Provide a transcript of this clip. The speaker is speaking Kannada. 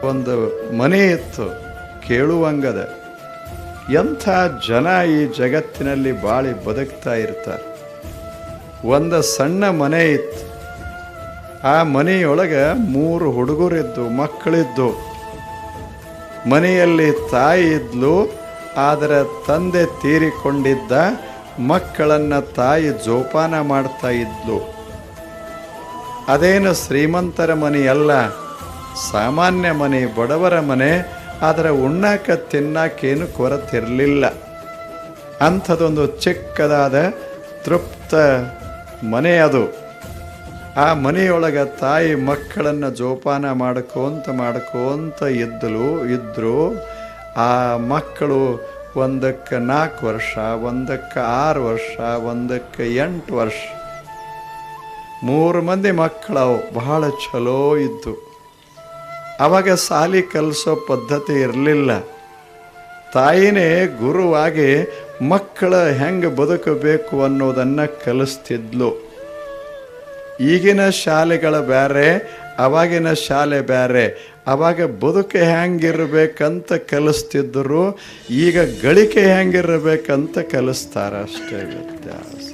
ಒಂದು ಮನೆ ಇತ್ತು ಕೇಳುವಂಗದ. ಎಂಥ ಜನ ಈ ಜಗತ್ತಿನಲ್ಲಿ ಬಾಳಿ ಬದುಕ್ತಾ ಇರ್ತಾರೆ. ಒಂದು ಸಣ್ಣ ಮನೆ ಇತ್ತು. ಆ ಮನೆಯೊಳಗೆ 3 ಹುಡುಗರಿದ್ದು, ಮಕ್ಕಳಿದ್ದು. ಮನೆಯಲ್ಲಿ ತಾಯಿ ಇದ್ಲು, ಆದರೆ ತಂದೆ ತೀರಿಕೊಂಡಿದ್ದ. ಮಕ್ಕಳನ್ನು ತಾಯಿ ಜೋಪಾನ ಮಾಡ್ತಾ ಇದ್ಲು. ಅದೇನು ಶ್ರೀಮಂತರ ಮನೆಯಲ್ಲ, ಸಾಮಾನ್ಯ ಮನೆ, ಬಡವರ ಮನೆ. ಆದರೆ ಉಣ್ಣಾಕ ತಿನ್ನಕ್ಕೇನು ಕೊರತಿರಲಿಲ್ಲ. ಅಂಥದ್ದೊಂದು ಚಿಕ್ಕದಾದ ತೃಪ್ತ ಮನೆ ಅದು. ಆ ಮನೆಯೊಳಗೆ ತಾಯಿ ಮಕ್ಕಳನ್ನು ಜೋಪಾನ ಮಾಡ್ಕೋತ ಇದ್ದರು. ಆ ಮಕ್ಕಳು ಒಂದಕ್ಕೆ 4 ವರ್ಷ, ಒಂದಕ್ಕೆ 6 ವರ್ಷ, ಒಂದಕ್ಕೆ 8 ವರ್ಷ. 3 ಮಂದಿ ಮಕ್ಕಳು ಬಹಳ ಚಲೋ ಇದ್ದು. ಅವಾಗ ಸಾಲಿ ಕಲಿಸೋ ಪದ್ಧತಿ ಇರಲಿಲ್ಲ. ತಾಯಿನೇ ಗುರುವಾಗಿ ಮಕ್ಕಳು ಹೆಂಗೆ ಬದುಕಬೇಕು ಅನ್ನೋದನ್ನು ಕಲಿಸ್ತಿದ್ಲು. ಈಗಿನ ಶಾಲೆಗಳು ಬೇರೆ, ಅವಾಗಿನ ಶಾಲೆ ಬೇರೆ. ಅವಾಗ ಬದುಕು ಹೆಂಗಿರ್ಬೇಕಂತ ಕಲಿಸ್ತಿದ್ದರು, ಈಗ ಗಳಿಕೆ ಹೆಂಗಿರ್ಬೇಕಂತ ಕಲಿಸ್ತಾರೆ, ಅಷ್ಟೇ ವ್ಯತ್ಯಾಸ.